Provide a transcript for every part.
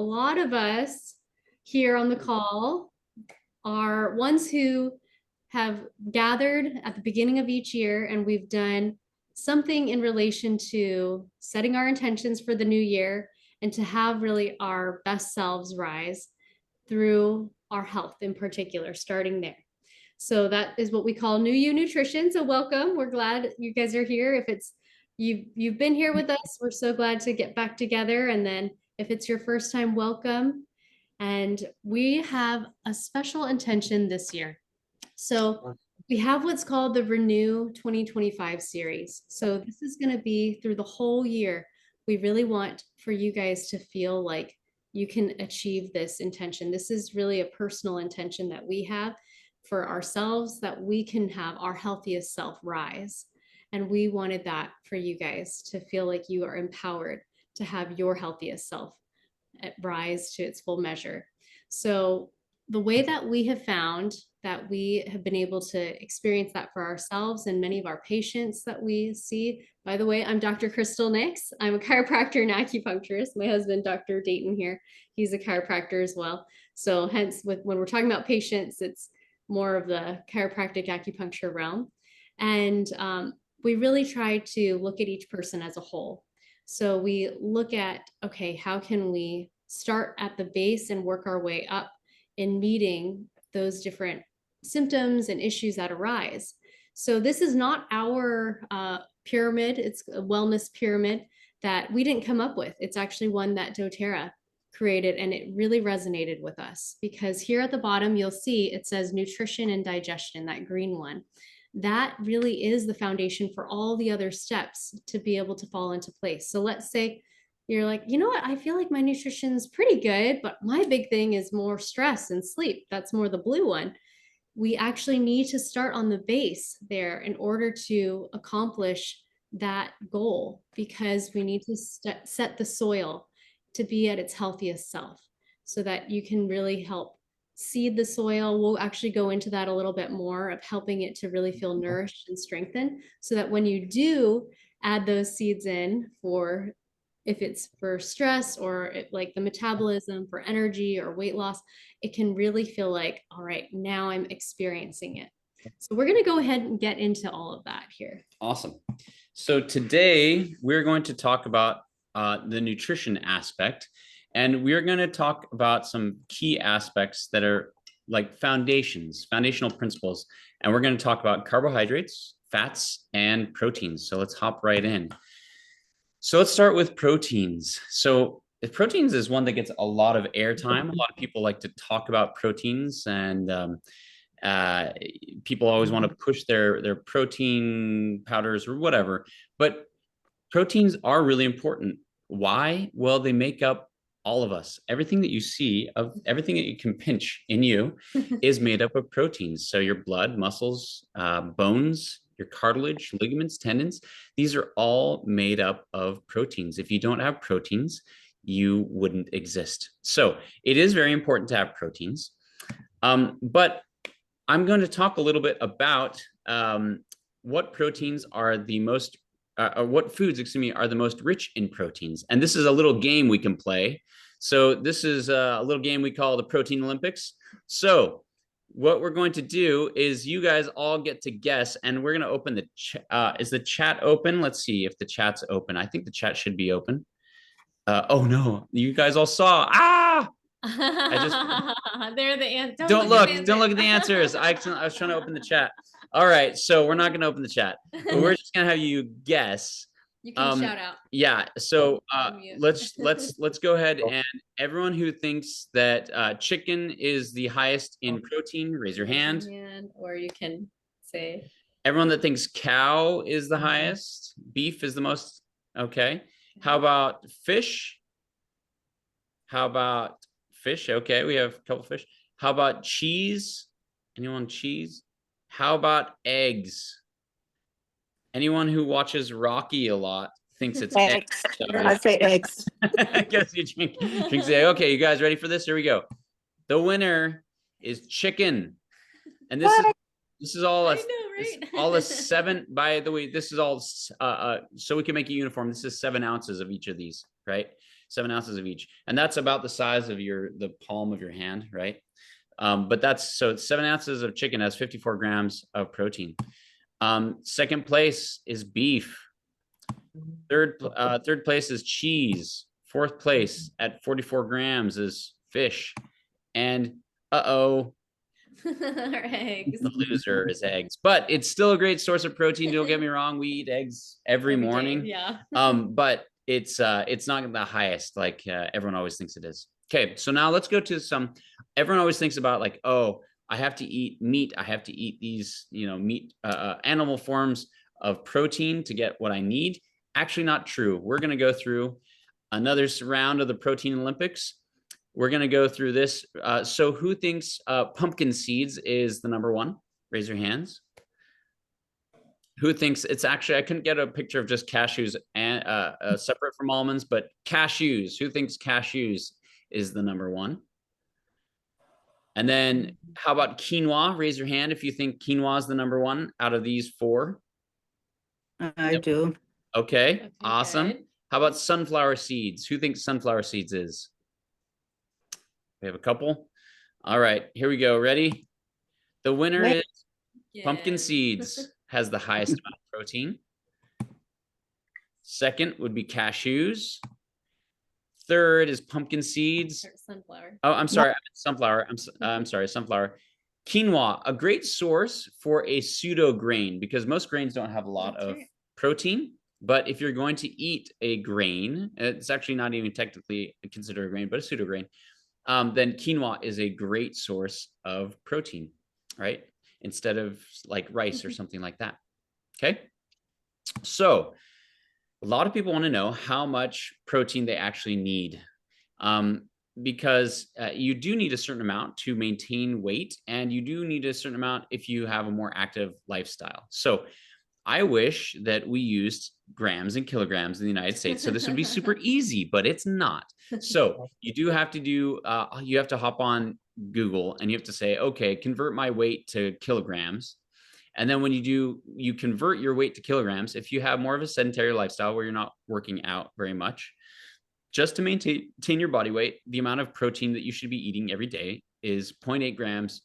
A lot of us here on the call are ones who have gathered at the beginning of each year, and we've done something in relation to setting our intentions for the new year and to have really our best selves rise through our health in particular, starting there. So that is what we call New You Nutrition. So welcome. We're glad you guys are here. If it's you've been here with us, we're so glad to get back together. And then if it's your first time, welcome. And we have a special intention this year. So we have what's called the Renew 2025 series. So this is going to be through the whole year. We really want for you guys to feel like you can achieve this intention. This is really a personal intention that we have for ourselves, that we can have our healthiest self rise. And we wanted that for you guys to feel like you are empowered to have your healthiest self rise to its full measure. So the way that we have found that we have been able to experience that for ourselves and many of our patients that we see. By the way, I'm Dr. Crystal Nix. I'm a chiropractor and acupuncturist. My husband, Dr. Dayton here, he's a chiropractor as well. So hence when we're talking about patients, it's more of the chiropractic acupuncture realm. And we really try to look at each person as a whole. So we look at, okay, how can we start at the base and work our way up in meeting those different symptoms and issues that arise. So this is not our pyramid. It's a wellness pyramid that we didn't come up with. It's actually one that doTERRA created, and it really resonated with us because here at the bottom, you'll see it says nutrition and digestion, that green one. That really is the foundation for all the other steps to be able to fall into place. So let's say you're like, you know what, I feel like my nutrition's pretty good, but my big thing is more stress and sleep. That's more the blue one. We actually need to start on the base there in order to accomplish that goal, because we need to set the soil to be at its healthiest self so that you can really help seed the soil. We'll actually go into that a little bit more of helping it to really feel nourished and strengthened so that when you do add those seeds in for, if it's for stress or like the metabolism, for energy or weight loss, it can really feel like, all right, now I'm experiencing it. So we're going to go ahead and get into all of that here. Awesome. So today we're going to talk about the nutrition aspect, and we're going to talk about some key aspects that are like foundational principles. And we're going to talk about carbohydrates, fats, and proteins. So let's hop right in. So let's start with proteins. So proteins is one that gets a lot of airtime. A lot of people like to talk about proteins, and people always want to push their protein powders or whatever. But proteins are really important. Why? Well, they make up all of us. Everything that you see, of everything that you can pinch in you is made up of proteins. So your blood, muscles, bones, your cartilage, ligaments, tendons, these are all made up of proteins. If you don't have proteins, you wouldn't exist. So it is very important to have proteins. But I'm going to talk a little bit about what proteins are the most, what foods, excuse me, are the most rich in proteins. And this is a little game we can play. So this is a little game we call the Protein Olympics. So what we're going to do is you guys all get to guess, and we're going to open the is the chat open? Let's see if the chat's open. I think the chat should be open. Oh no, you guys all saw. They're the answers. Don't look at the answers. I was trying to open the chat. All right, so we're not going to open the chat, but we're just going to have you guess. You can shout out. Yeah. So let's go ahead, and everyone who thinks that chicken is the highest in protein, raise your hand. Or you can say. Everyone that thinks cow is the highest, beef is the most. Okay. How about fish? How about fish? Okay, we have a couple fish. How about cheese? Anyone cheese? How about eggs? Anyone who watches Rocky a lot thinks it's eggs. I say eggs. I guess you drink the egg. Okay, you guys ready for this? Here we go. The winner is chicken. And this is all a, all a 7, by the way, this is all so we can make a uniform. This is 7 ounces of each of these, right? 7 ounces of each. And that's about the size of the palm of your hand, right? But so 7 ounces of chicken has 54 grams of protein. Second place is beef. Third place is cheese. Fourth place at 44 grams is fish. And eggs. the loser is eggs, but it's still a great source of protein. Don't get me wrong. We eat eggs every morning. Day, yeah. But it's not the highest like everyone always thinks it is. Okay, so now let's go to everyone always thinks about like, oh, I have to eat meat. I have to eat these, meat, animal forms of protein to get what I need. Actually, not true. We're going to go through another round of the Protein Olympics. We're going to go through this. So who thinks pumpkin seeds is the number one? Raise your hands. Who thinks it's actually, I couldn't get a picture of just cashews and separate from almonds, but cashews. Who thinks cashews is the number one? And then how about quinoa? Raise your hand if you think quinoa is the number one out of these four. I do. Okay, awesome. Good. How about sunflower seeds? Who thinks sunflower seeds is? We have a couple. All right, here we go. Ready? The winner is pumpkin seeds, has the highest amount of protein. Second would be cashews. Third is pumpkin seeds. Sunflower. Oh, I'm sorry, sunflower. I'm sorry, sunflower. Quinoa, a great source for a pseudo grain because most grains don't have a lot of protein. But if you're going to eat a grain, it's actually not even technically considered a grain, but a pseudo grain. Then quinoa is a great source of protein, right? Instead of like rice or something like that. Okay. So a lot of people want to know how much protein they actually need. Because you do need a certain amount to maintain weight, and you do need a certain amount if you have a more active lifestyle. So I wish that we used grams and kilograms in the United States. So this would be super easy, but it's not. So you do have to you have to hop on Google and you have to say, okay, convert my weight to kilograms. And then when you convert your weight to kilograms, if you have more of a sedentary lifestyle where you're not working out very much, just to maintain your body weight, the amount of protein that you should be eating every day is 0.8 grams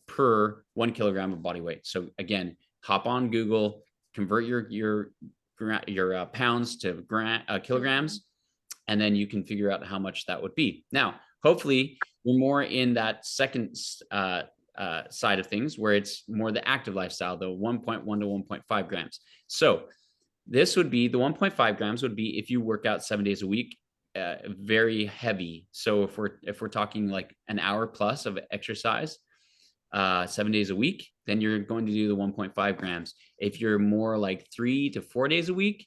per 1 kilogram of body weight. So again, hop on Google, convert your pounds to kilograms, and then you can figure out how much that would be. Now, hopefully, you're more in that second side of things where it's more the active lifestyle, the 1.1 to 1.5 grams. So this would be the 1.5 grams would be if you work out 7 days a week, very heavy. So if we're talking like an hour plus of exercise, 7 days a week, then you're going to do the 1.5 grams. If you're more like 3 to 4 days a week,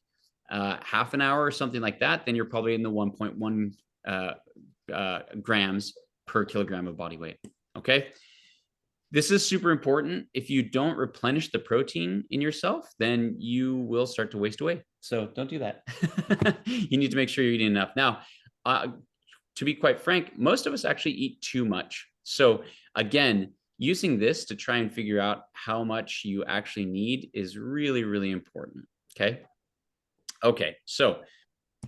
half an hour or something like that, then you're probably in the 1.1 grams per kilogram of body weight. Okay. This is super important. If you don't replenish the protein in yourself, then you will start to waste away. So don't do that. You need to make sure you're eating enough. Now, to be quite frank, most of us actually eat too much. So again, using this to try and figure out how much you actually need is really, really important. Okay. Okay. So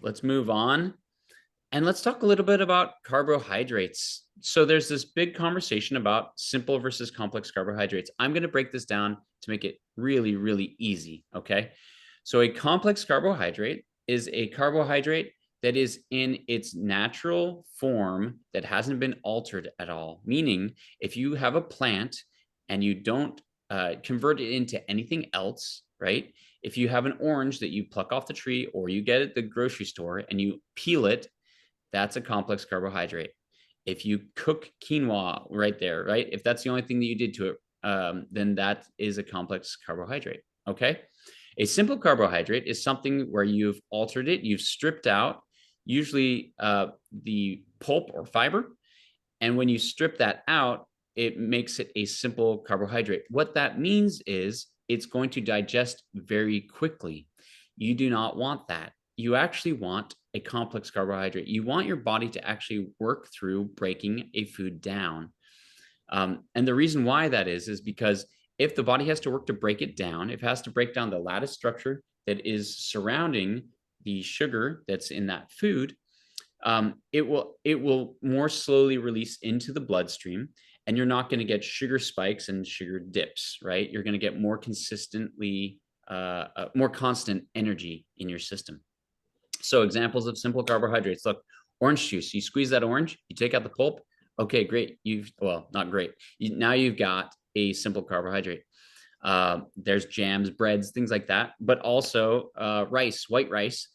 let's move on. And let's talk a little bit about carbohydrates. So there's this big conversation about simple versus complex carbohydrates. I'm going to break this down to make it really, really easy. Okay. So a complex carbohydrate is a carbohydrate that is in its natural form that hasn't been altered at all. Meaning, if you have a plant and you don't convert it into anything else, right? If you have an orange that you pluck off the tree or you get at the grocery store and you peel it, that's a complex carbohydrate. If you cook quinoa right there, right? If that's the only thing that you did to it, then that is a complex carbohydrate, okay? A simple carbohydrate is something where you've altered it, you've stripped out usually the pulp or fiber. And when you strip that out, it makes it a simple carbohydrate. What that means is it's going to digest very quickly. You do not want that. You actually want a complex carbohydrate. You want your body to actually work through breaking a food down. And the reason why that is because if the body has to work to break it down, if it has to break down the lattice structure that is surrounding the sugar that's in that food, it will more slowly release into the bloodstream, and you're not going to get sugar spikes and sugar dips, right? You're going to get more consistently, more constant energy in your system. So examples of simple carbohydrates, look, orange juice, you squeeze that orange, you take out the pulp. Okay, great. Well, not great. Now you've got a simple carbohydrate. There's jams, breads, things like that, but also rice, white rice.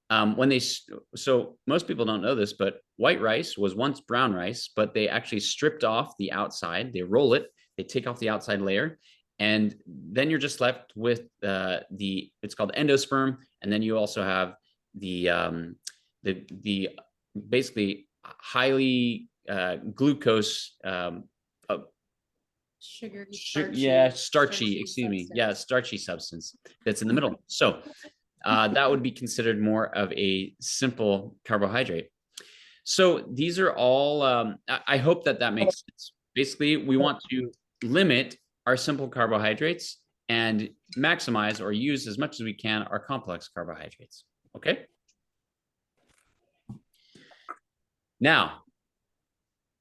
So most people don't know this, but white rice was once brown rice, but they actually stripped off the outside, they roll it, they take off the outside layer, and then you're just left with it's called endosperm, and then you also have the basically highly glucose Sugar, starchy, excuse me, starchy substance that's in the middle. So that would be considered more of a simple carbohydrate. So these are all, I hope that makes sense. Basically, we want to limit our simple carbohydrates and maximize or use as much as we can our complex carbohydrates. Okay. Now,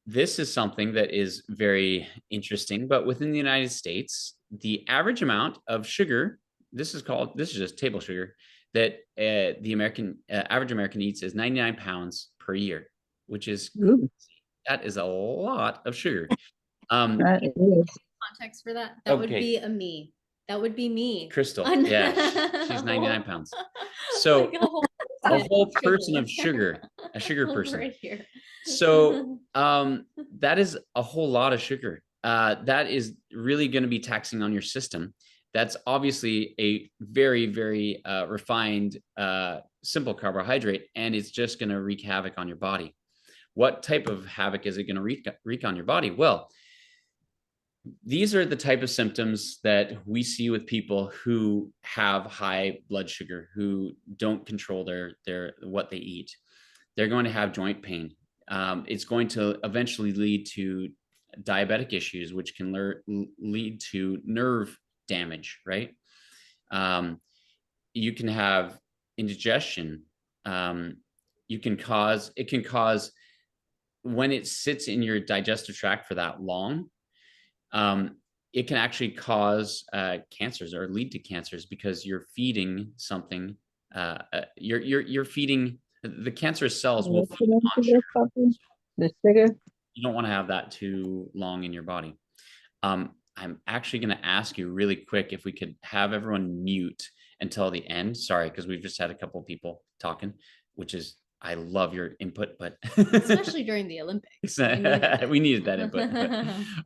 this is something that is very interesting, but within the United States, the average amount of sugar, this is just table sugar, that the average American eats is 99 pounds per year, which is, that is a lot of sugar. Context for that, would be a me. That would be me. Crystal, yeah, she's 99 pounds. So a whole person of sugar, a sugar person. Right here. So that is a whole lot of sugar. That is really going to be taxing on your system. That's obviously a very, very refined, simple carbohydrate, and it's just going to wreak havoc on your body. What type of havoc is it going to wreak on your body? Well, these are the type of symptoms that we see with people who have high blood sugar, who don't control their what they eat. They're going to have joint pain. It's going to eventually lead to diabetic issues, which can lead to nerve damage, right? You can have indigestion. It can cause, when it sits in your digestive tract for that long, it can actually cause cancers or lead to cancers, because you're feeding something. You're feeding the cancerous cells will feed on sugar. The sugar. You don't want to have that too long in your body. I'm actually going to ask you really quick if we could have everyone mute until the end. Sorry, because we've just had a couple of people talking, which is, I love your input, but especially during the Olympics, we needed that input.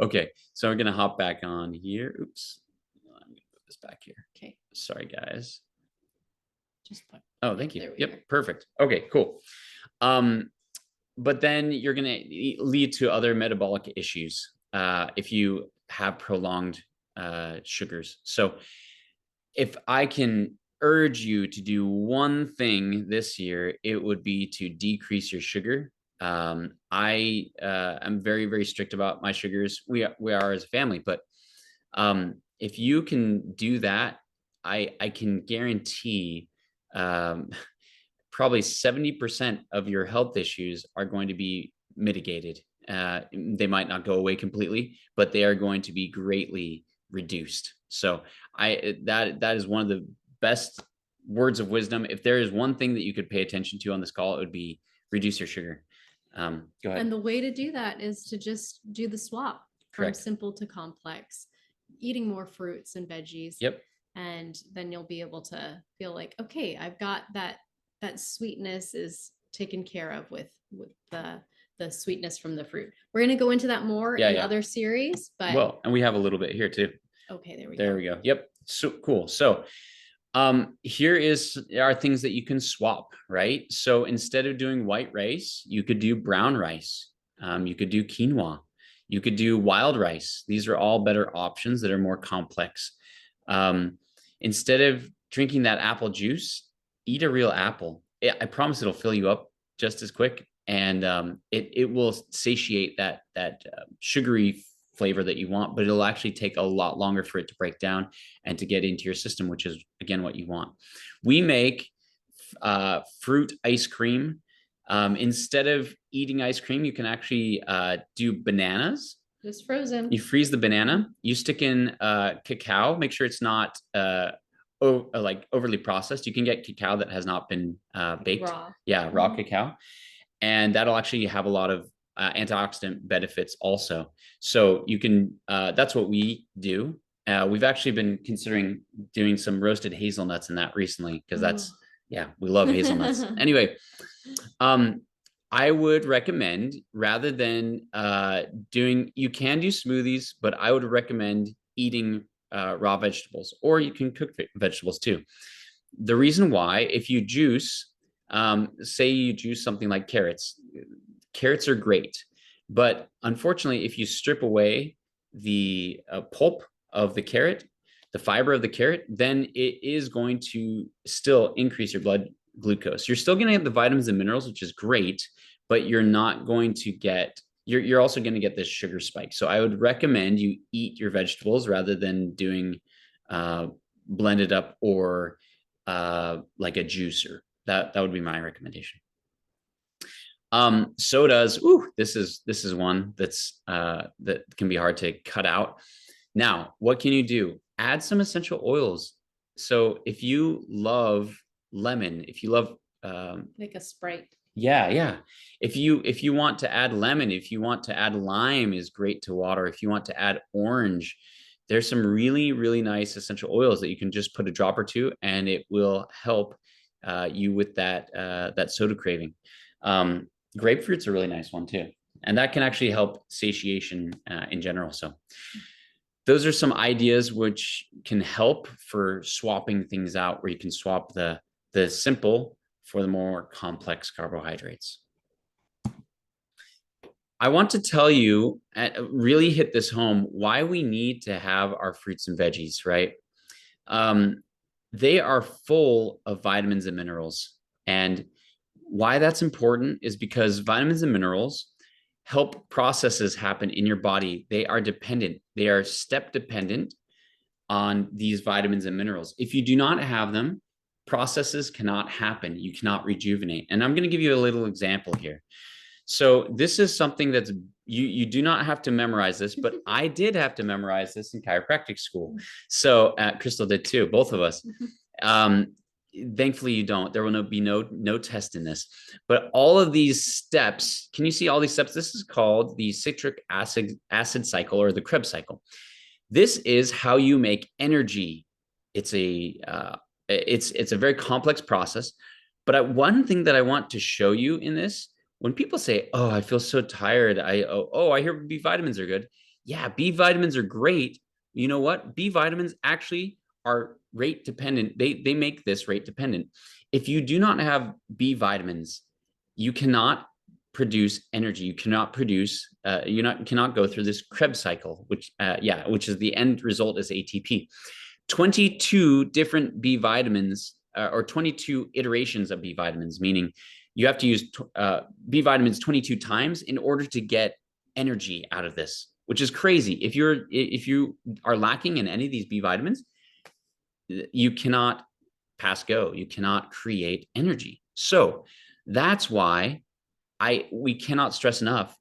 Okay, so we're going to hop back on here. Oops, I'm going to put this back here. Okay. Sorry, guys. Just put. Oh, thank you. Yep, perfect. Okay, cool. But then you're going to lead to other metabolic issues if you have prolonged sugars. So if I can urge you to do one thing this year, it would be to decrease your sugar. I am very, very strict about my sugars. We are as a family, but if you can do that, I can guarantee probably 70% of your health issues are going to be mitigated. They might not go away completely, but they are going to be greatly reduced. So that is one of the best words of wisdom. If there is one thing that you could pay attention to on this call, it would be reduce your sugar. Go ahead. And the way to do that is to just do the swap from Correct. simple to complex, eating more fruits and veggies. Yep. And then you'll be able to feel like, okay, I've got that sweetness is taken care of with the sweetness from the fruit. We're going to go into that more in other series, but well, and we have a little bit here too. Okay, there we go. Yep. So cool. So here are things that you can swap, right? So instead of doing white rice, you could do brown rice. You could do quinoa. You could do wild rice. These are all better options that are more complex. Instead of drinking that apple juice, eat a real apple. I promise it'll fill you up just as quick, and it will satiate that sugary flavor that you want, but it'll actually take a lot longer for it to break down and to get into your system, which is again what you want. We make fruit ice cream Instead of eating ice cream, you can actually do bananas. Just frozen. You freeze the banana, you stick in cacao, make sure it's not like overly processed. You can get cacao that has not been baked. Raw. Yeah, raw cacao. And that'll actually have a lot of antioxidant benefits also. So you can, that's what we do. We've actually been considering doing some roasted hazelnuts in that recently, because that's, yeah, we love hazelnuts. Anyway, I would recommend, rather than you can do smoothies, but I would recommend eating raw vegetables, or you can cook vegetables too. The reason why, if you juice, say you juice something like carrots are great, but unfortunately, if you strip away the pulp of the carrot, the fiber of the carrot, then it is going to still increase your blood glucose. You're still going to get the vitamins and minerals, which is great, but you're not going to get, you're also going to get this sugar spike. So I would recommend you eat your vegetables rather than doing blended up or like a juicer. That would be my recommendation. Sodas. Ooh, this is one that's that can be hard to cut out. Now, what can you do? Add some essential oils. So if you love lemon, if you love like a Sprite. Yeah. If you want to add lemon, if you want to add lime, is great to water. If you want to add orange, there's some really, really nice essential oils that you can just put a drop or two, and it will help you with that soda craving. Grapefruit's a really nice one too, and that can actually help satiation in general. So those are some ideas which can help for swapping things out, where you can swap the simple for the more complex carbohydrates. I want to tell you, really hit this home, why we need to have our fruits and veggies, right? They are full of vitamins and minerals. And why that's important is because vitamins and minerals help processes happen in your body. They are dependent. They are step dependent on these vitamins and minerals. If you do not have them, processes cannot happen. You cannot rejuvenate. And I'm going to give you a little example here. So this is something that's, you do not have to memorize this, but I did have to memorize this in chiropractic school. So Crystal did too, both of us. Thankfully you don't. There will be no test in this. But all of these steps, can you see all these steps? This is called the citric acid cycle, or the Krebs cycle. This is how you make energy. It's a very complex process. But one thing that I want to show you in this, when people say, "Oh, I feel so tired," I hear B vitamins are good. Yeah, B vitamins are great. You know what? B vitamins actually are rate dependent. They make this rate dependent. If you do not have B vitamins, you cannot produce energy. You cannot produce. Cannot go through this Krebs cycle, which is the end result is ATP. 22 different B vitamins, or 22 iterations of B vitamins, meaning you have to use B vitamins 22 times in order to get energy out of this, which is crazy. If you are lacking in any of these B vitamins, you cannot pass go. You cannot create energy. So that's why we cannot stress enough.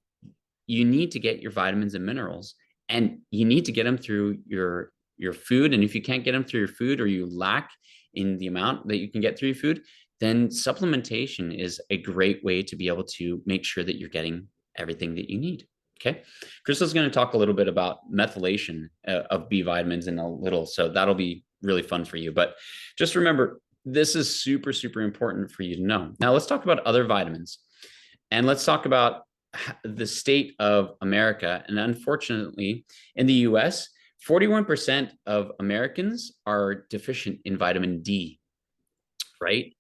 You need to get your vitamins and minerals, and you need to get them through your food. And if you can't get them through your food, or you lack in the amount that you can get through your food, then supplementation is a great way to be able to make sure that you're getting everything that you need. Okay. Crystal's going to talk a little bit about methylation of B vitamins in a little, so that'll be really fun for you. But just remember, this is super, super important for you to know. Now let's talk about other vitamins, and let's talk about the state of America. And unfortunately, in the US, 41% of Americans are deficient in vitamin D, right?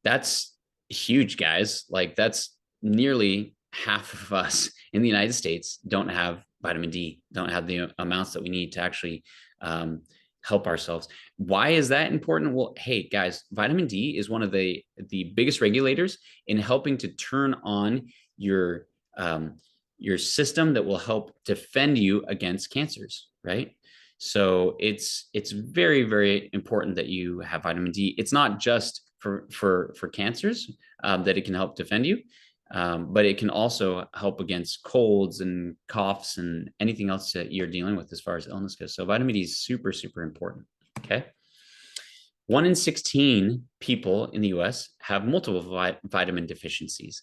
That's huge, guys. Like, that's nearly half of us in the United States don't have vitamin D, don't have the amounts that we need to actually help ourselves. Why is that important? Well, hey guys, vitamin D is one of the biggest regulators in helping to turn on your system that will help defend you against cancers, right? So it's very, very important that you have vitamin D. It's not just for cancers that it can help defend you. But it can also help against colds and coughs and anything else that you're dealing with as far as illness goes. So vitamin D is super, super important. Okay. 1 in 16 people in the US have multiple vitamin deficiencies.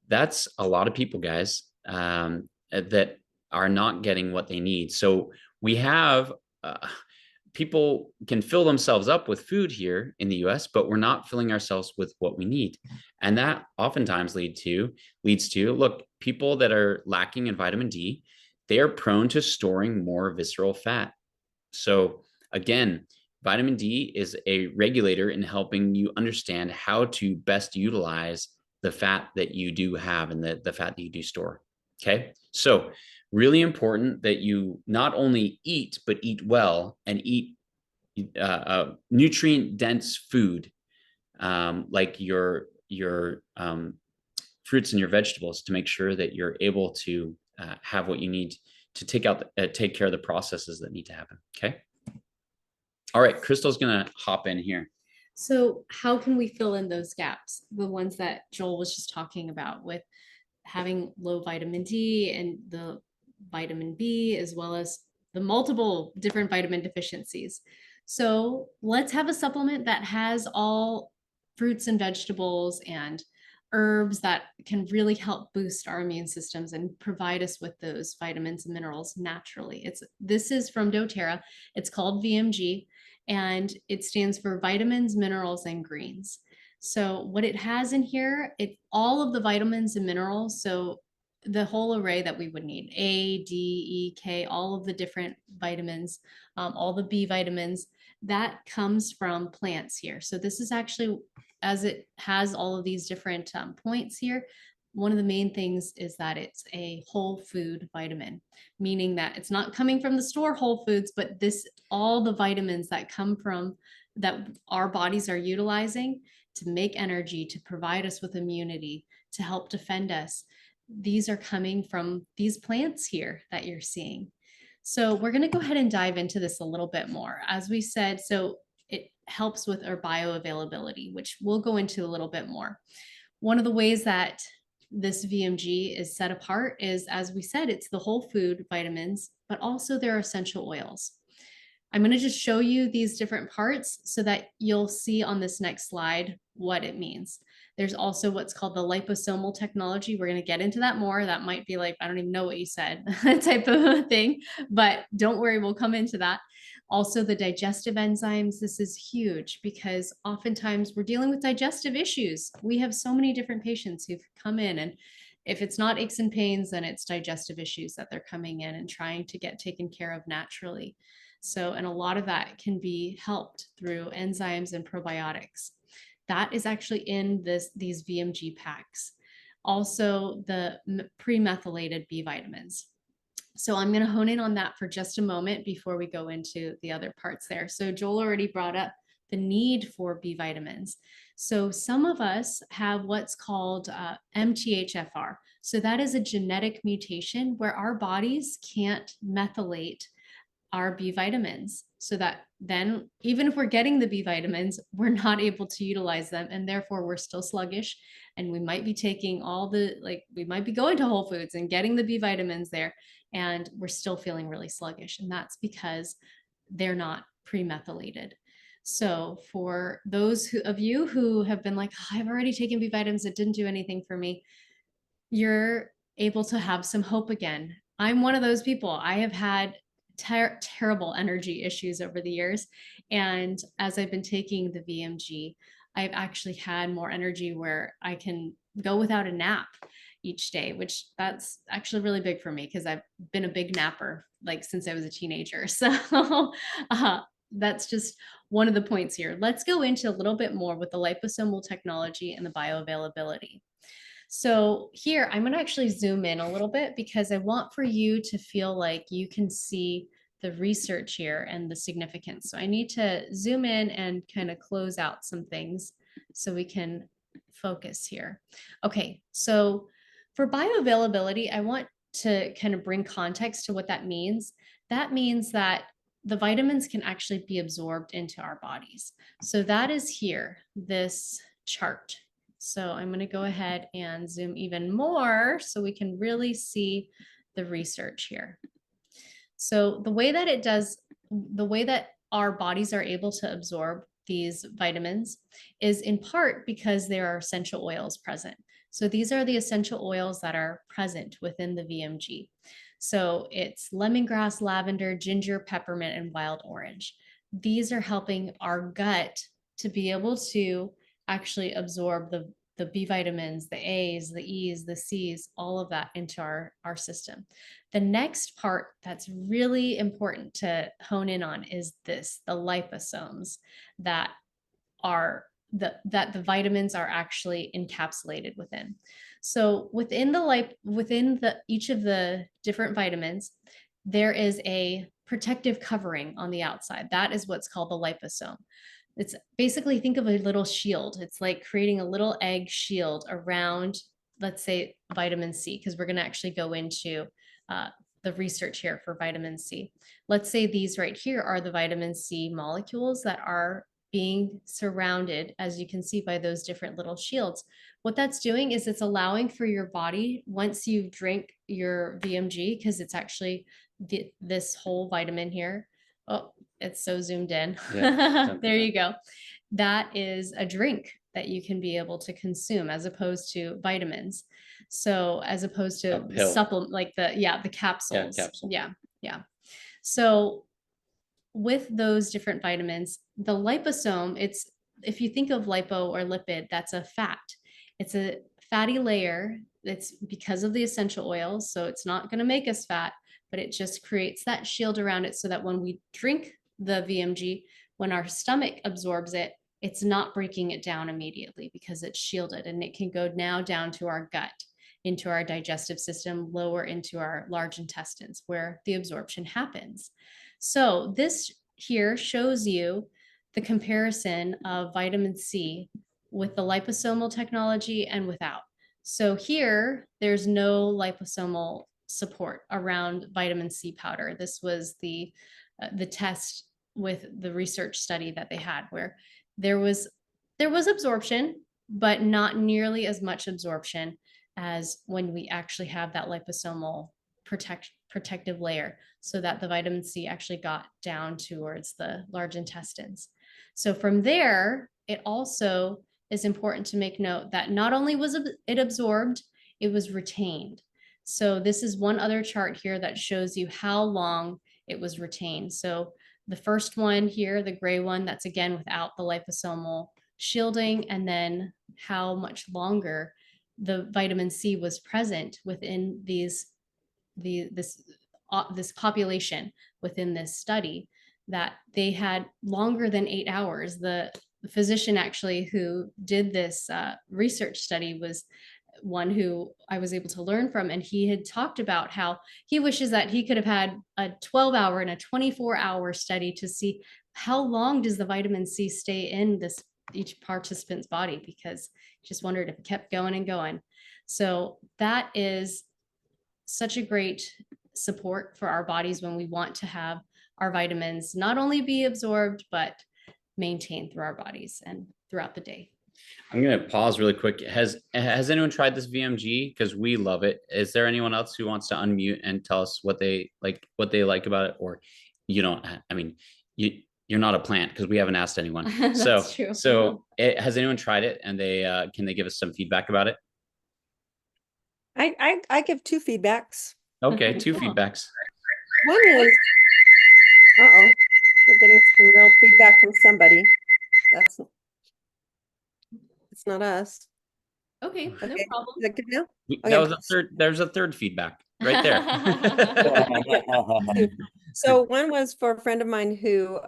That's a lot of people, guys, that are not getting what they need. So we have people can fill themselves up with food here in the US, but we're not filling ourselves with what we need. And that oftentimes leads to look, people that are lacking in vitamin D, they are prone to storing more visceral fat. So again, vitamin D is a regulator in helping you understand how to best utilize the fat that you do have and the fat that you do store. Okay. So really important that you not only eat, but eat well and eat nutrient dense food, like your fruits and your vegetables, to make sure that you're able to have what you need to take care of the processes that need to happen. Okay. All right, Crystal's gonna hop in here. So how can we fill in those gaps? The ones that Joel was just talking about with having low vitamin D and the vitamin B, as well as the multiple different vitamin deficiencies. So let's have a supplement that has all fruits and vegetables and herbs that can really help boost our immune systems and provide us with those vitamins and minerals naturally. This is from doTERRA. It's called VMG, and it stands for vitamins, minerals, and greens. So what it has in here, all of the vitamins and minerals. So the whole array that we would need, A, D, E, K, all of the different vitamins, all the B vitamins, that comes from plants here. So this is actually, as it has all of these different points here, one of the main things is that it's a whole food vitamin, meaning that it's not coming from the store Whole Foods, but all the vitamins that come from that our bodies are utilizing to make energy, to provide us with immunity, to help defend us. These are coming from these plants here that you're seeing. So we're going to go ahead and dive into this a little bit more. As we said, so it helps with our bioavailability, which we'll go into a little bit more. One of the ways that this VMG is set apart is, as we said, it's the whole food vitamins, but also their essential oils. I'm going to just show you these different parts so that you'll see on this next slide what it means. There's also what's called the liposomal technology. We're going to get into that more. That might be like, I don't even know what you said, type of a thing, but don't worry, we'll come into that. Also the digestive enzymes. This is huge because oftentimes we're dealing with digestive issues. We have so many different patients who've come in, and if it's not aches and pains, then it's digestive issues that they're coming in and trying to get taken care of naturally. So, and a lot of that can be helped through enzymes and probiotics. That is actually in these VMG packs. Also, the pre-methylated B vitamins. So I'm going to hone in on that for just a moment before we go into the other parts there. So Joel already brought up the need for B vitamins. So some of us have what's called MTHFR. So that is a genetic mutation where our bodies can't methylate our B vitamins, so that then even if we're getting the B vitamins, we're not able to utilize them, and therefore we're still sluggish, and we might be taking we might be going to Whole Foods and getting the B vitamins there, and we're still feeling really sluggish, and that's because they're not pre-methylated. So for those of you who have been like, oh, I've already taken B vitamins, it didn't do anything for me, you're able to have some hope again. I'm one of those people. I have had terrible energy issues over the years. And as I've been taking the VMG, I've actually had more energy where I can go without a nap each day, which that's actually really big for me because I've been a big napper like since I was a teenager. So that's just one of the points here. Let's go into a little bit more with the liposomal technology and the bioavailability. So here, I'm going to actually zoom in a little bit because I want for you to feel like you can see the research here and the significance. So I need to zoom in and kind of close out some things so we can focus here. Okay, so for bioavailability, I want to kind of bring context to what that means. That means that the vitamins can actually be absorbed into our bodies. So that is here, this chart. So I'm going to go ahead and zoom even more so we can really see the research here. So the way that it does, the way that our bodies are able to absorb these vitamins is in part because there are essential oils present. So these are the essential oils that are present within the VMG. So it's lemongrass, lavender, ginger, peppermint, and wild orange. These are helping our gut to be able to actually absorb the B vitamins, the A's, the E's, the C's, all of that into our system. The next part that's really important to hone in on is this, the liposomes that are that the vitamins are actually encapsulated within. So within the each of the different vitamins, there is a protective covering on the outside. That is what's called the liposome. It's basically, think of a little shield. It's like creating a little egg shield around, let's say, vitamin C, because we're going to actually go into uh, the research here for vitamin C. Let's say these right here are the vitamin C molecules that are being surrounded, as you can see, by those different little shields. What that's doing is it's allowing for your body, once you drink your VMG, because it's actually this whole vitamin here. Oh, it's so zoomed in. Yeah, there you go. That is a drink that you can be able to consume as opposed to vitamins. So as opposed to supplement, like the capsules. Yeah, capsule. Yeah. So with those different vitamins, the liposome, it's, if you think of lipo or lipid, that's a fat. It's a fatty layer. It's because of the essential oils. So it's not going to make us fat, but it just creates that shield around it so that when we drink the VMG, when our stomach absorbs it, it's not breaking it down immediately because it's shielded, and it can go now down to our gut, into our digestive system, lower into our large intestines where the absorption happens. So this here shows you the comparison of vitamin C with the liposomal technology and without. So here, there's no liposomal support around vitamin C powder. This was the test with the research study that they had, where there was absorption, but not nearly as much absorption as when we actually have that liposomal protective layer, so that the vitamin C actually got down towards the large intestines. So from there, it also is important to make note that not only was it absorbed, it was retained. So this is one other chart here that shows you how long it was retained. So the first one here, the gray one, that's again without the liposomal shielding, and then how much longer the vitamin C was present within this population within this study, that they had longer than 8 hours. The physician actually who did this research study was one who I was able to learn from, and he had talked about how he wishes that he could have had a 12-hour and a 24-hour study to see how long does the vitamin C stay in each participant's body, because he just wondered if it kept going and going. So that is such a great support for our bodies when we want to have our vitamins not only be absorbed, but maintained through our bodies and throughout the day. I'm going to pause really quick. Has anyone tried this VMG? Because we love it. Is there anyone else who wants to unmute and tell us what they like about it? Or you don't, I mean, you're not a plant, because we haven't asked anyone. That's true. So has anyone tried it, and can they give us some feedback about it? I give 2 feedbacks. Okay, 2 Cool. feedbacks. One is, we're getting some real feedback from somebody. It's not us. Okay, no Okay, problem. is that good now? That was a third. There's a third feedback right there. So one was for a friend of mine who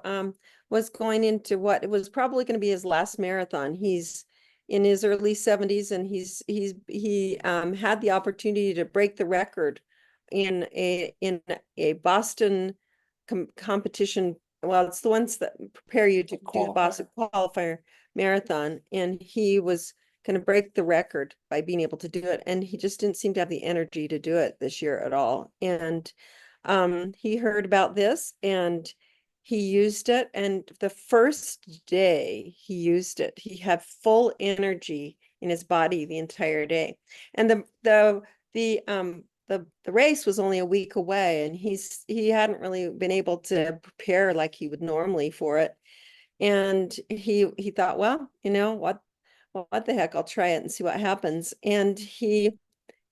was going into what it was probably going to be his last marathon. He's in his early 70s, and he had the opportunity to break the record in a Boston competition. Well, it's the ones that prepare you to do the Boston qualifier marathon, and he was going to break the record by being able to do it, and he just didn't seem to have the energy to do it this year at all. And he heard about this, and he used it, and the first day he used it, he had full energy in his body the entire day. And the race was only a week away, and he hadn't really been able to prepare like he would normally for it. And he thought, well, you know what the heck, I'll try it and see what happens. And he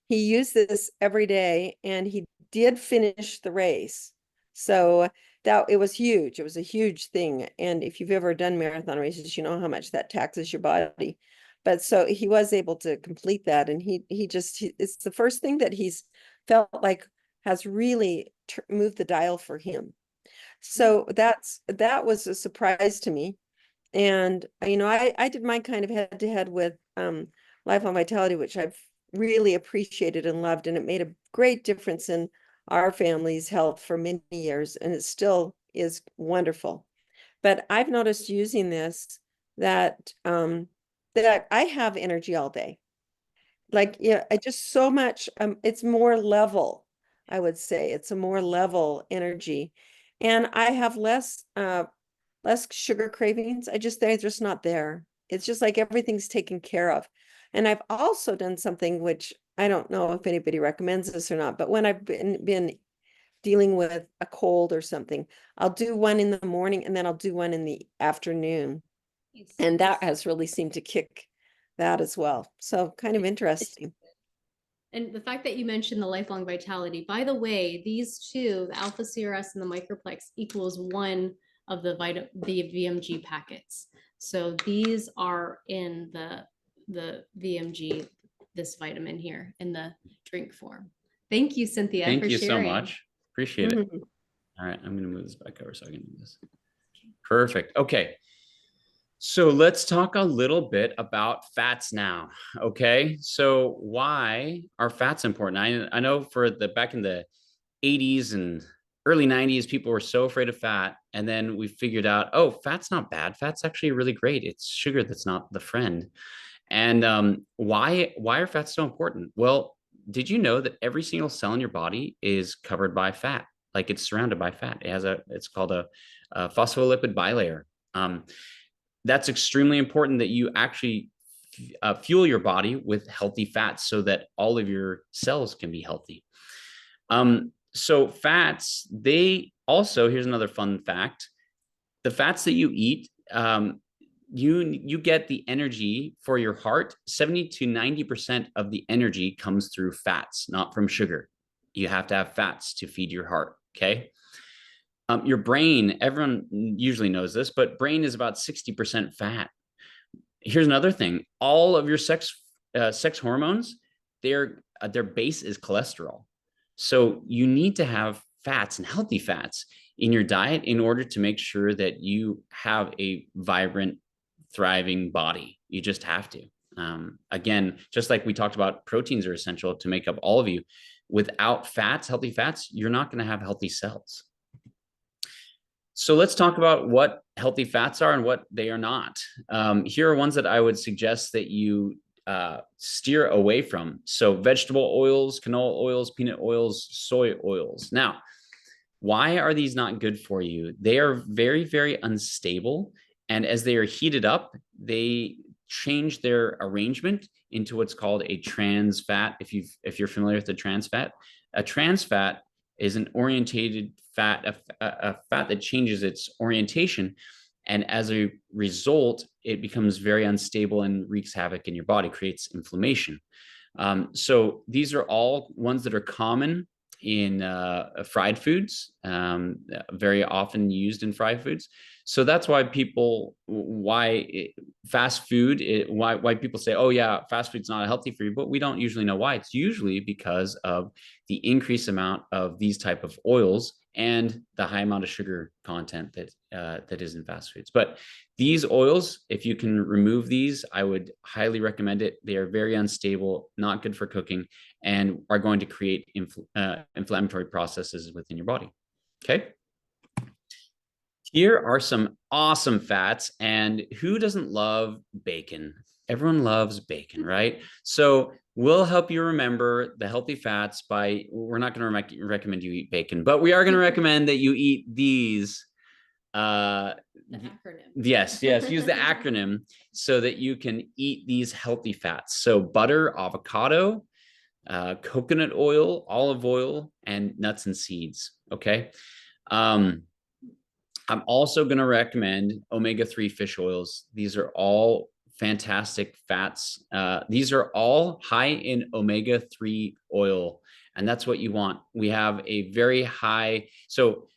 used this every day, and he did finish the race. So that it was huge. It was a huge thing. And if you've ever done marathon races, you know how much that taxes your body. But so he was able to complete that, and it's the first thing that he's felt like has really moved the dial for him. So that was a surprise to me. And you know, I did my kind of head to head with Lifelong Vitality, which I've really appreciated and loved, and it made a great difference in our family's health for many years, and it still is wonderful. But I've noticed using this that that I have energy all day. Like, yeah, I just so much it's more level, I would say. It's a more level energy. And I have less sugar cravings. They're just not there. It's just like everything's taken care of. And I've also done something which I don't know if anybody recommends this or not, but when I've been dealing with a cold or something, I'll do one in the morning and then I'll do one in the afternoon. And that has really seemed to kick that as well. So kind of interesting. And the fact that you mentioned the Lifelong Vitality, by the way, these two, the Alpha CRS and the Microplex, equals one of the VMG packets. So these are in the VMG, this vitamin here in the drink form. Thank you, Cynthia. Thank for you sharing. so much. Appreciate it. All right, I'm going to move this back over so I can do this. Perfect. Okay. So let's talk a little bit about fats now. Okay. So why are fats important? I know for back in the 80s and early 90s, people were so afraid of fat. And then we figured out, oh, fat's not bad. Fat's actually really great. It's sugar that's not the friend. And why are fats so important? Well, did you know that every single cell in your body is covered by fat? Like it's surrounded by fat. It's called a phospholipid bilayer. That's extremely important that you actually fuel your body with healthy fats so that all of your cells can be healthy. So fats, they also, here's another fun fact. The fats that you eat, you get the energy for your heart. 70 to 90% of the energy comes through fats, not from sugar. You have to have fats to feed your heart. Okay. Your brain, everyone usually knows this, but brain is about 60% fat. Here's another thing. All of your sex hormones, their base is cholesterol. So you need to have fats and healthy fats in your diet in order to make sure that you have a vibrant, thriving body. You just have to. Again, just like we talked about, proteins are essential to make up all of you. Without fats, healthy fats, you're not going to have healthy cells. So let's talk about what healthy fats are and what they are not. Here are ones that I would suggest that you steer away from. So vegetable oils, canola oils, peanut oils, soy oils. Now, why are these not good for you? They are very, very unstable. And as they are heated up, they change their arrangement into what's called a trans fat. If you're familiar with the trans fat, a trans fat is an orientated fat, a fat that changes its orientation. And as a result, it becomes very unstable and wreaks havoc in your body, creates inflammation. So these are all ones that are common in fried foods, very often used in fried foods. So that's why fast food, why people say, oh yeah, fast food's not healthy for you, but we don't usually know why. It's usually because of the increased amount of these type of oils and the high amount of sugar content that is in fast foods. But these oils, if you can remove these, I would highly recommend it. They are very unstable, not good for cooking, and are going to create inflammatory processes within your body. Okay. Here are some awesome fats. And who doesn't love bacon? Everyone loves bacon, right? So we'll help you remember the healthy fats we're not going to recommend you eat bacon, but we are going to recommend that you eat these The acronym. Yes, use the acronym so that you can eat these healthy fats. So butter, avocado, coconut oil, olive oil, and nuts and seeds. Okay. I'm also going to recommend omega-3 fish oils. These are all fantastic fats. These are all high in omega-3 oil, and that's what you want. We have a very high, so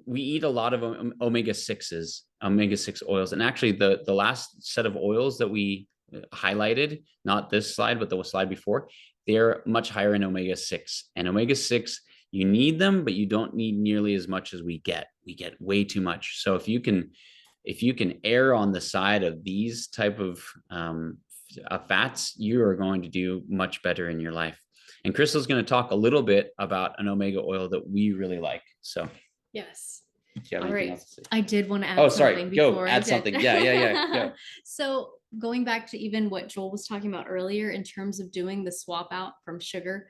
we eat a lot of omega-6s, omega-6 oils. And actually the last set of oils that we highlighted, not this slide, but the slide before, they're much higher in omega-6. And omega-6, you need them, but you don't need nearly as much as we get. We get way too much. So if you can err on the side of these type of fats, you are going to do much better in your life. And Crystal's going to talk a little bit about an omega oil that we really like. So Yes. do you have All anything right. else to say? I did want to add Oh, sorry. something Go before I add did. something. Yeah. Go. So going back to even what Joel was talking about earlier in terms of doing the swap out from sugar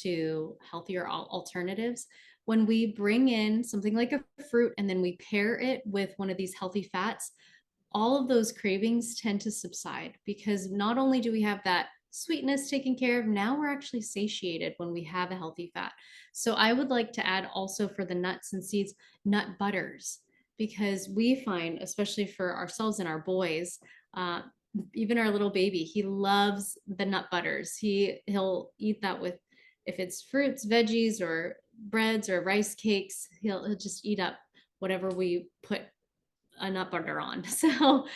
to healthier alternatives, when we bring in something like a fruit and then we pair it with one of these healthy fats, all of those cravings tend to subside, because not only do we have that sweetness taken care of, now we're actually satiated when we have a healthy fat. So I would like to add also for the nuts and seeds, nut butters, because we find, especially for ourselves and our boys, even our little baby, he loves the nut butters. He'll eat that with, if it's fruits, veggies, or breads or rice cakes, he'll just eat up whatever we put a nut butter on. So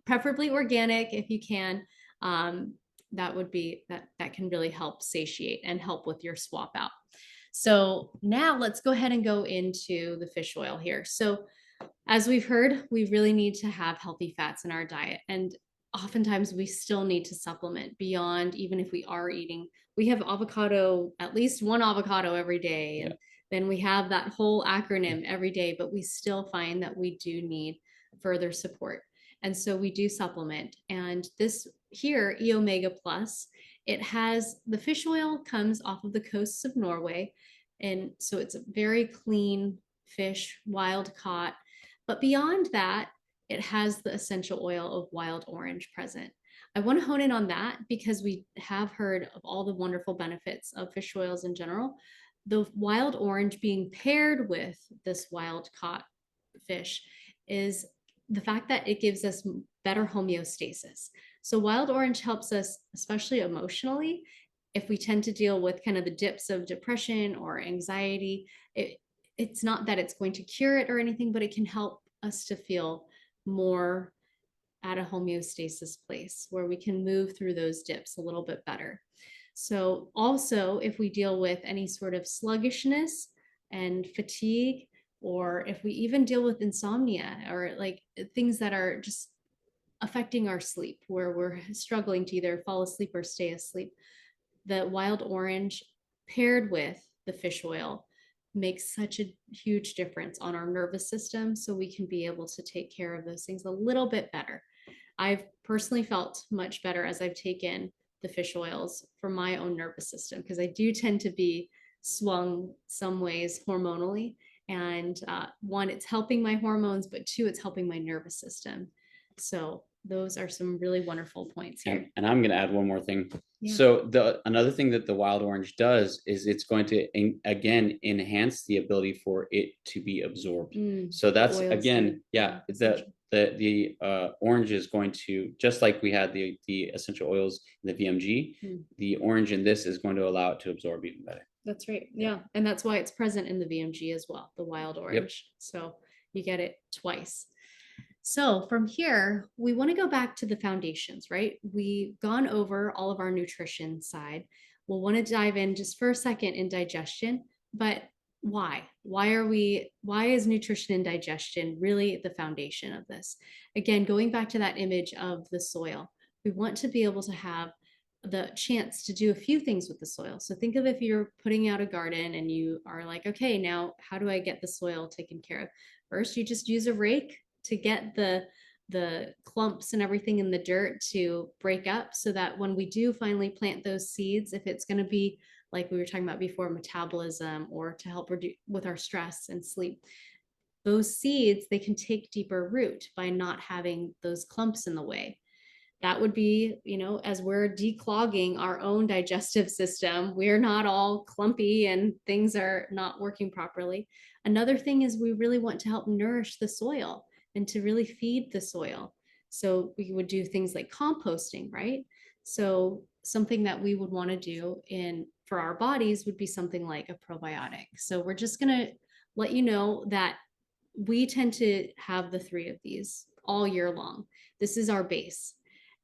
preferably organic if you can. That would be that can really help satiate and help with your swap out. So now let's go ahead and go into the fish oil here. So as we've heard, we really need to have healthy fats in our diet, and oftentimes we still need to supplement beyond, even if we are eating. We have avocado, at least one avocado every day, and then we have that whole acronym every day, but we still find that we do need further support. And so we do supplement. And this here, E Omega Plus, it has, the fish oil comes off of the coasts of Norway. And so it's a very clean fish, wild caught. But beyond that, it has the essential oil of wild orange present. I want to hone in on that because we have heard of all the wonderful benefits of fish oils in general. The wild orange being paired with this wild caught fish is the fact that it gives us better homeostasis. So wild orange helps us, especially emotionally, if we tend to deal with kind of the dips of depression or anxiety. It's not that it's going to cure it or anything, but it can help us to feel more at a homeostasis place where we can move through those dips a little bit better. So also, if we deal with any sort of sluggishness and fatigue, or if we even deal with insomnia or like things that are just affecting our sleep, where we're struggling to either fall asleep or stay asleep, the wild orange paired with the fish oil makes such a huge difference on our nervous system, so we can be able to take care of those things a little bit better. I've personally felt much better as I've taken the fish oils for my own nervous system, because I do tend to be swung some ways hormonally. And one, it's helping my hormones, but two, it's helping my nervous system. So those are some really wonderful points here. And I'm going to add one more thing. Yeah. So another thing that the wild orange does is it's going to again enhance the ability for it to be absorbed. So that's again, the orange is going to, just like we had the essential oils in the VMG, the orange in this is going to allow it to absorb even better. That's right. Yeah. And that's why it's present in the VMG as well, the wild orange. Yep. So you get it twice. So from here, we want to go back to the foundations, right? We've gone over all of our nutrition side. We'll want to dive in just for a second in digestion, but why? Why is nutrition and digestion really the foundation of this? Again, going back to that image of the soil, we want to be able to have the chance to do a few things with the soil. So think of if you're putting out a garden and you are like, okay, now how do I get the soil taken care of? First, you just use a rake to get the clumps and everything in the dirt to break up, so that when we do finally plant those seeds, if it's going to be like we were talking about before, metabolism, or to help reduce with our stress and sleep, those seeds, they can take deeper root by not having those clumps in the way. That would be, as we're declogging our own digestive system, we're not all clumpy and things are not working properly. Another thing is we really want to help nourish the soil and to really feed the soil. So we would do things like composting, right? So something that we would want to do for our bodies would be something like a probiotic. So we're just going to let you know that we tend to have the 3 of these all year long. This is our base.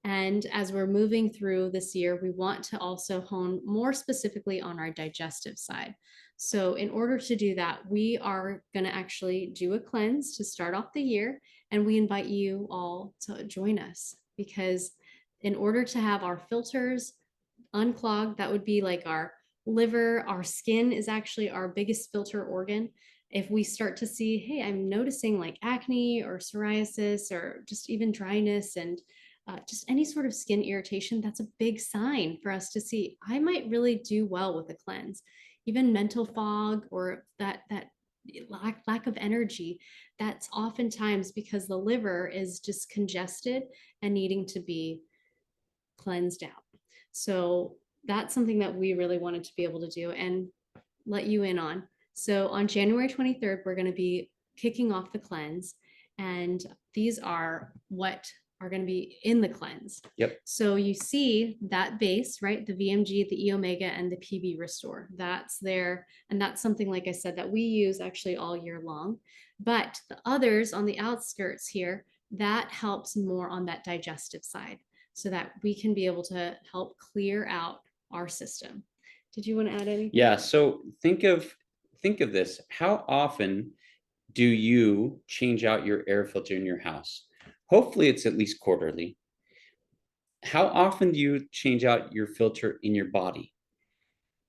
And as we're moving through this year, we want to also hone more specifically on our digestive side. So in order to do that, we are going to actually do a cleanse to start off the year. And we invite you all to join us, because in order to have our filters unclogged, that would be like our liver, our skin is actually our biggest filter organ. If we start to see, hey, I'm noticing like acne or psoriasis or just even dryness and just any sort of skin irritation, that's a big sign for us to see, I might really do well with a cleanse. Even mental fog or that lack of energy, that's oftentimes because the liver is just congested and needing to be cleansed out. So that's something that we really wanted to be able to do and let you in on. So on January 23rd, we're going to be kicking off the cleanse. And these are what are going to be in the cleanse. Yep. So you see that base, right? The VMG, the E Omega, and the PB Restore. That's there. And that's something, like I said, that we use actually all year long. But the others on the outskirts here, that helps more on that digestive side so that we can be able to help clear out our system. Did you want to add anything? Yeah. So think of this. How often do you change out your air filter in your house? Hopefully it's at least quarterly. How often do you change out your filter in your body?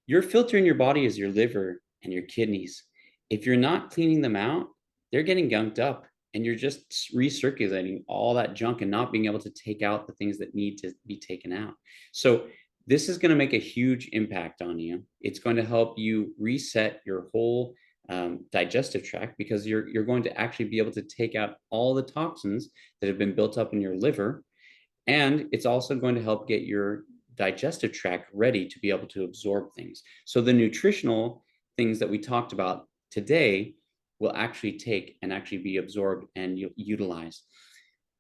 Your filter in your body is your liver and your kidneys. If you're not cleaning them out, they're getting gunked up and you're just recirculating all that junk and not being able to take out the things that need to be taken out. So this is going to make a huge impact on you. It's going to help you reset your whole digestive tract, because you're going to actually be able to take out all the toxins that have been built up in your liver. And it's also going to help get your digestive tract ready to be able to absorb things. So the nutritional things that we talked about today will actually take and actually be absorbed and utilized.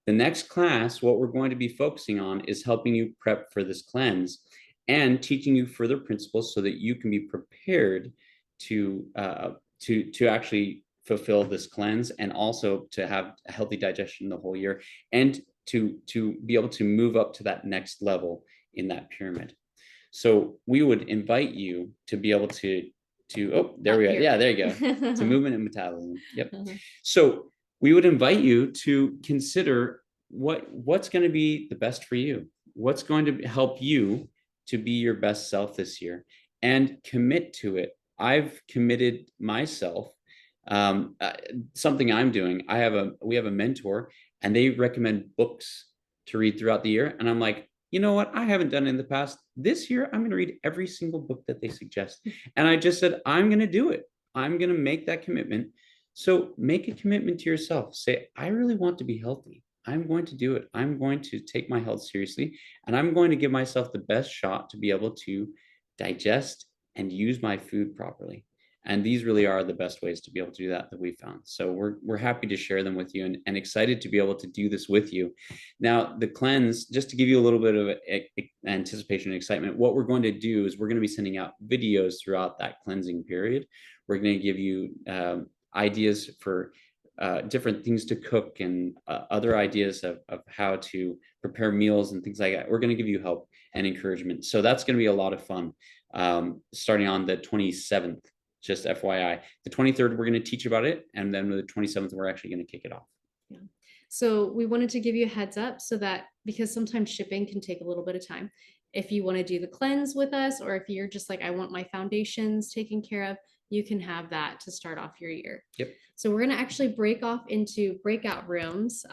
The next class, what we're going to be focusing on is helping you prep for this cleanse and teaching you further principles so that you can be prepared to actually fulfill this cleanse, and also to have a healthy digestion the whole year, and to be able to move up to that next level in that pyramid. So we would invite you to be able to oh, there we go. Yeah, there you go. To movement and metabolism. Yep. So we would invite you to consider what's going to be the best for you, what's going to help you to be your best self this year, and commit to it. I've committed myself. Something I'm doing, we have a mentor, and they recommend books to read throughout the year. And I'm like, you know what? I haven't done it in the past. This year, I'm going to read every single book that they suggest. And I just said, I'm going to do it. I'm going to make that commitment. So make a commitment to yourself. Say, I really want to be healthy. I'm going to do it. I'm going to take my health seriously, and I'm going to give myself the best shot to be able to digest and use my food properly. And these really are the best ways to be able to do that we found. So we're happy to share them with you, and excited to be able to do this with you. Now, the cleanse, just to give you a little bit of anticipation and excitement, what we're going to do is we're going to be sending out videos throughout that cleansing period. We're going to give you ideas for different things to cook, and other ideas of how to prepare meals and things like that. We're going to give you help and encouragement. So that's going to be a lot of fun, starting on the 27th. Just FYI, the 23rd, we're going to teach about it. And then the 27th, we're actually going to kick it off. Yeah. So we wanted to give you a heads up so that, because sometimes shipping can take a little bit of time. If you want to do the cleanse with us, or if you're just like, I want my foundations taken care of, you can have that to start off your year. Yep. So we're going to actually break off into breakout rooms.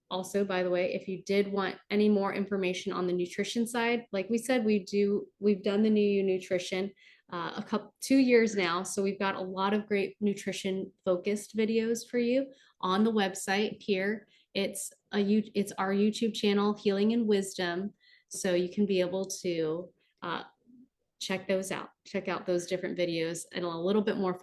Also, by the way, if you did want any more information on the nutrition side, like we said, we've done the new nutrition. a 2 years now. So we've got a lot of great nutrition focused videos for you on the website here. It's our YouTube channel, Healing and Wisdom. So you can be able to check those out. Check out those different videos and a little bit more